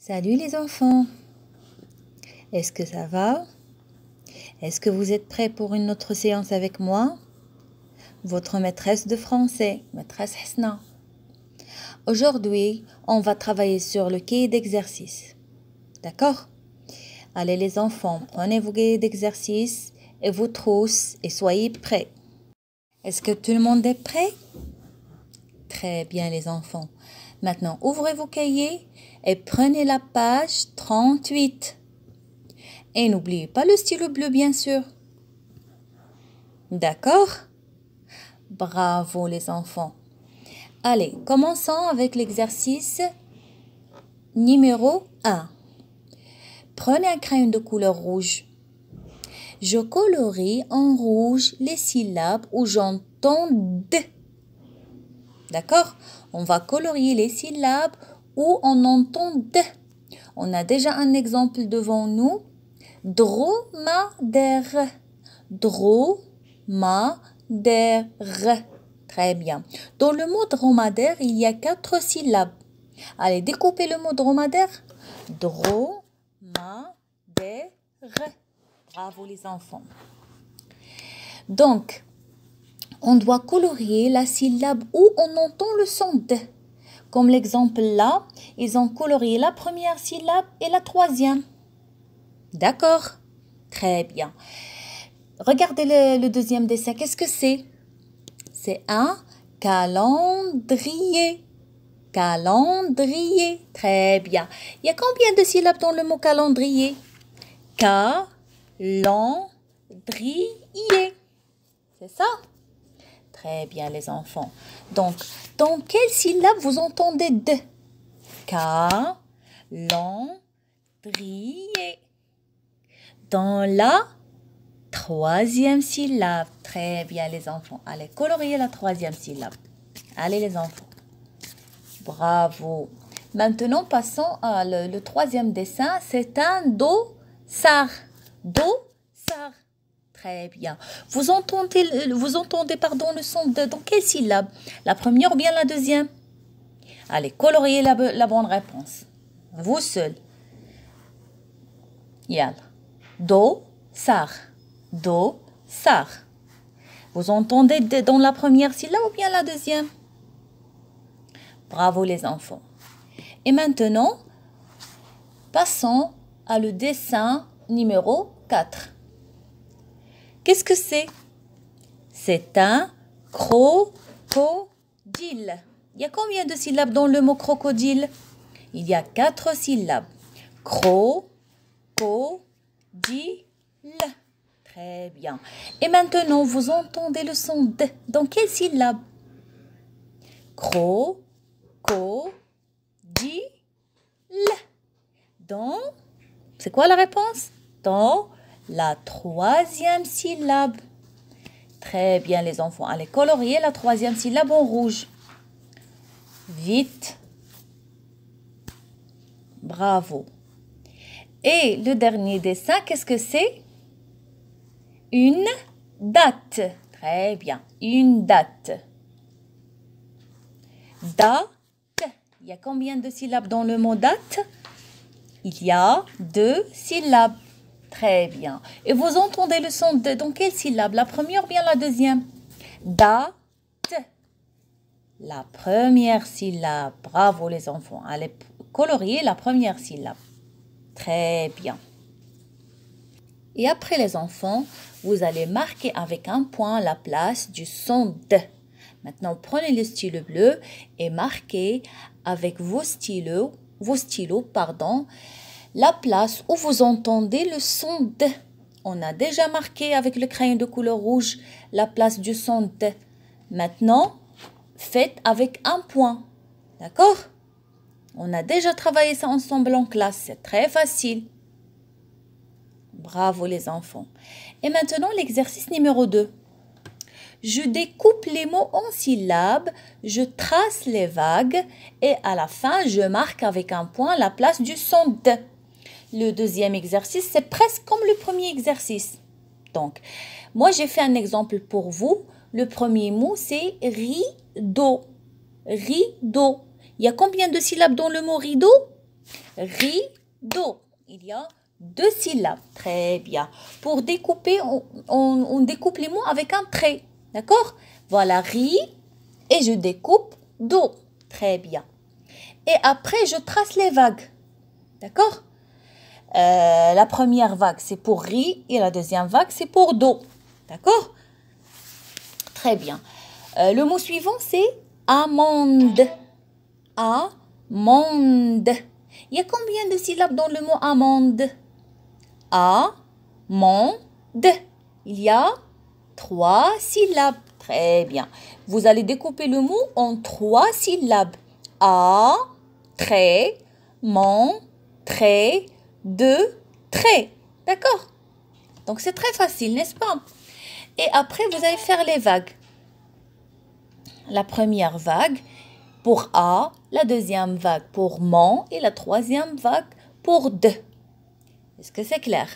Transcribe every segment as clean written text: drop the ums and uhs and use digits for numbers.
Salut les enfants, est-ce que ça va? Est-ce que vous êtes prêts pour une autre séance avec moi? Votre maîtresse de français, maîtresse Hasna. Aujourd'hui, on va travailler sur le cahier d'exercice. D'accord? Allez les enfants, prenez vos cahiers d'exercice et vos trousses et soyez prêts. Est-ce que tout le monde est prêt? Très bien les enfants. Maintenant, ouvrez vos cahiers et prenez la page 38. Et n'oubliez pas le stylo bleu, bien sûr. D'accord? Bravo les enfants. Allez, commençons avec l'exercice numéro 1. Prenez un crayon de couleur rouge. Je colorie en rouge les syllabes où j'entends D. D'accord? On va colorier les syllabes où on entend D. On a déjà un exemple devant nous. Dromadaire. Dromadaire. Très bien. Dans le mot dromadaire, il y a 4 syllabes. Allez, découpez le mot dromadaire. Dromadaire. Bravo les enfants. Donc, on doit colorier la syllabe où on entend le son D. Comme l'exemple là, ils ont colorié la première syllabe et la troisième. D'accord? Très bien. Regardez le deuxième dessin. Qu'est-ce que c'est? C'est un calendrier. Calendrier. Très bien. Il y a combien de syllabes dans le mot calendrier? Calendrier. C'est ça? Très bien les enfants. Donc, dans quelle syllabe vous entendez D? Calendrier. Dans la troisième syllabe. Très bien les enfants. Allez, colorier la troisième syllabe. Allez les enfants. Bravo. Maintenant, passons à le troisième dessin. C'est un dossard. Dossard. Très bien. Vous entendez le son de dans quelle syllabe? La première ou bien la deuxième? Allez, coloriez la bonne réponse. Vous seul. Yal. Dossard. Dossard. Vous entendez dans la première syllabe ou bien la deuxième? Bravo les enfants. Et maintenant, passons à le dessin numéro 4. Qu'est-ce que c'est? C'est un crocodile. Il y a combien de syllabes dans le mot crocodile? Il y a 4 syllabes. Crocodile. Très bien. Et maintenant, vous entendez le son D. Dans quelle syllabe? Crocodile. Dans, c'est quoi la réponse? Dans la troisième syllabe. Très bien les enfants. Allez, colorier la troisième syllabe en rouge. Vite. Bravo. Et le dernier dessin, qu'est-ce que c'est? Une date. Très bien. Une date. Date. Il y a combien de syllabes dans le mot date? Il y a 2 syllabes. Très bien. Et vous entendez le son de dans quelle syllabe? La première ou bien la deuxième? Date. La première syllabe. Bravo les enfants. Allez colorier la première syllabe. Très bien. Et après les enfants, vous allez marquer avec un point la place du son D. Maintenant, prenez le stylo bleu et marquez avec vos stylos, la place où vous entendez le son D. On a déjà marqué avec le crayon de couleur rouge la place du son D. Maintenant, faites avec un point. D'accord? On a déjà travaillé ça ensemble en classe. C'est très facile. Bravo les enfants. Et maintenant, l'exercice numéro 2. Je découpe les mots en syllabes, je trace les vagues et à la fin, je marque avec un point la place du son D. Le deuxième exercice, c'est presque comme le premier exercice. Donc, moi, j'ai fait un exemple pour vous. Le premier mot, c'est rideau. Rideau. Il y a combien de syllabes dans le mot rideau? rideau. Il y a 2 syllabes. Très bien. Pour découper, on découpe les mots avec un trait. D'accord? Voilà, ri. Et je découpe do. Très bien. Et après, je trace les vagues. D'accord? La première vague, c'est pour ri. Et la deuxième vague, c'est pour do. D'accord? Très bien. Le mot suivant, c'est amande. Amande. Il y a combien de syllabes dans le mot amande? A-mon-de. Il y a 3 syllabes. Très bien. Vous allez découper le mot en 3 syllabes. A, trait, mon, trait, de, trait. D'accord? Donc, c'est très facile, n'est-ce pas? Et après, vous allez faire les vagues. La première vague pour A, la deuxième vague pour mon et la troisième vague pour de. Est-ce que c'est clair?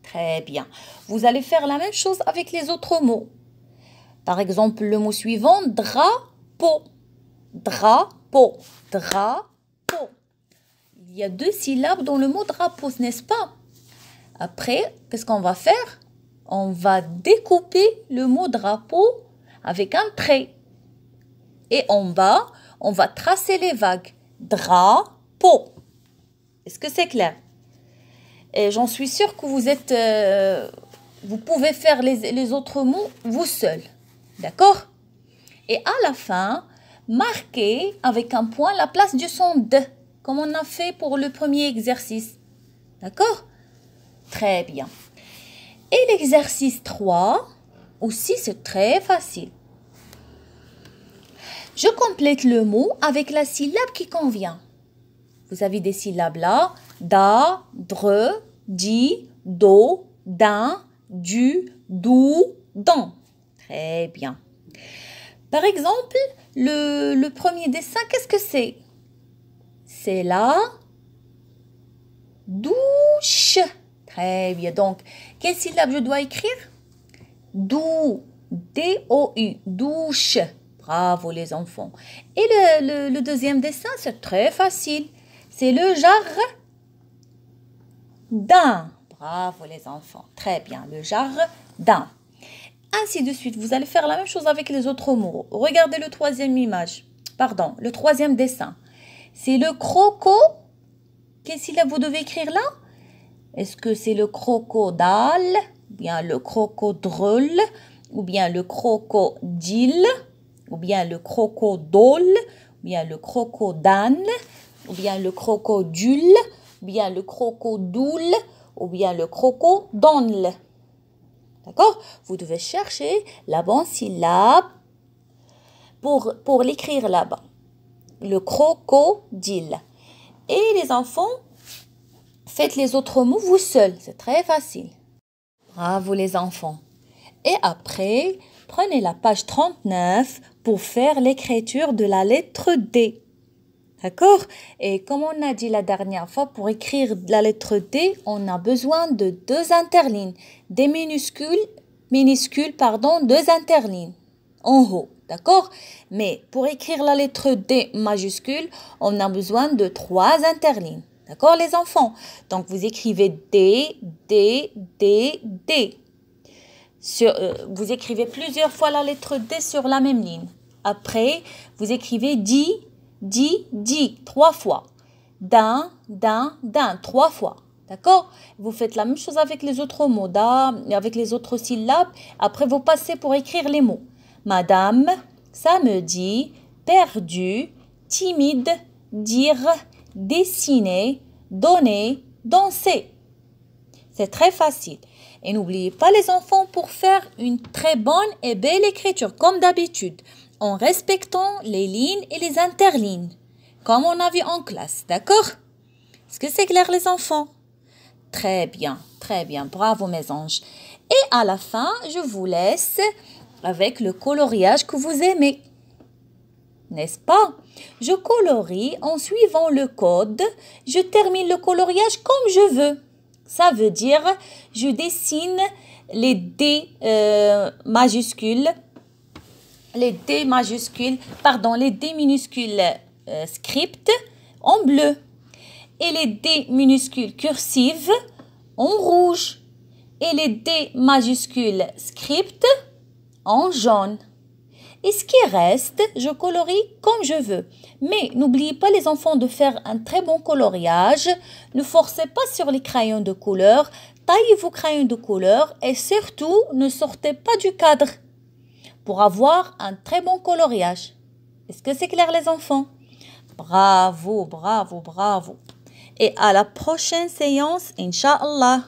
Très bien. Vous allez faire la même chose avec les autres mots. Par exemple, le mot suivant, drapeau. Drapeau. Drapeau. Il y a 2 syllabes dans le mot drapeau, n'est-ce pas? Après, qu'est-ce qu'on va faire? On va découper le mot drapeau avec un trait. Et en bas, on va tracer les vagues. Drapeau. Est-ce que c'est clair? Et j'en suis sûre que vous pouvez faire les autres mots vous seul. D'accord? Et à la fin, marquez avec un point la place du son de, comme on a fait pour le premier exercice. D'accord? Très bien. Et l'exercice 3, aussi c'est très facile. Je complète le mot avec la syllabe qui convient. Vous avez des syllabes là. Da, dre, di, do, din, du, dou, dan. Très bien. Par exemple, le premier dessin, qu'est-ce que c'est? C'est la douche. Très bien. Donc, quelle syllabe je dois écrire? Dou. D-O-U. Douche. Bravo les enfants. Et le deuxième dessin, c'est très facile. C'est le jardin. Bravo les enfants. Très bien. Le jardin. Ainsi de suite. Vous allez faire la même chose avec les autres mots. Regardez le troisième image. Pardon, le troisième dessin. C'est le croco. Quelle syllabe vous devez écrire là? Est-ce que c'est le crocodile, ou bien le crocodrole, ou bien le crocodile, ou bien le crocodole, ou bien le crocodane, ou bien le crocodule, ou bien le crocodoule, ou bien le crocodonle. D'accord? Vous devez chercher la bonne syllabe pour l'écrire là-bas. Le crocodile. Et les enfants, faites les autres mots vous seuls. C'est très facile. Bravo les enfants. Et après, prenez la page 39 pour faire l'écriture de la lettre D. D'accord? Et comme on a dit la dernière fois, pour écrire la lettre D, on a besoin de 2 interlignes. Des minuscules, 2 interlignes en haut. D'accord? Mais pour écrire la lettre D majuscule, on a besoin de 3 interlignes. D'accord les enfants? Donc vous écrivez D, D, D, D. Vous écrivez plusieurs fois la lettre D sur la même ligne. Après, vous écrivez di, di, di, 3 fois. Din, din, din, 3 fois. D'accord? Vous faites la même chose avec les autres mots, avec les autres syllabes. Après, vous passez pour écrire les mots. Madame, samedi, perdu, timide, dire, dessiner, donner, danser. C'est très facile. Et n'oubliez pas les enfants pour faire une très bonne et belle écriture, comme d'habitude, en respectant les lignes et les interlignes, comme on a vu en classe. D'accord? Est-ce que c'est clair les enfants? Très bien, bravo mes anges. Et à la fin, je vous laisse avec le coloriage que vous aimez. N'est-ce pas? Je colorie en suivant le code. Je termine le coloriage comme je veux. Ça veut dire, je dessine les D minuscules script en bleu. et les D minuscules cursives en rouge et les D majuscules script en jaune. Et ce qui reste, je colorie comme je veux. Mais n'oubliez pas les enfants de faire un très bon coloriage. Ne forcez pas sur les crayons de couleur. Taillez vos crayons de couleur et surtout ne sortez pas du cadre pour avoir un très bon coloriage. Est-ce que c'est clair les enfants? Bravo, bravo, bravo. Et à la prochaine séance, Inch'Allah.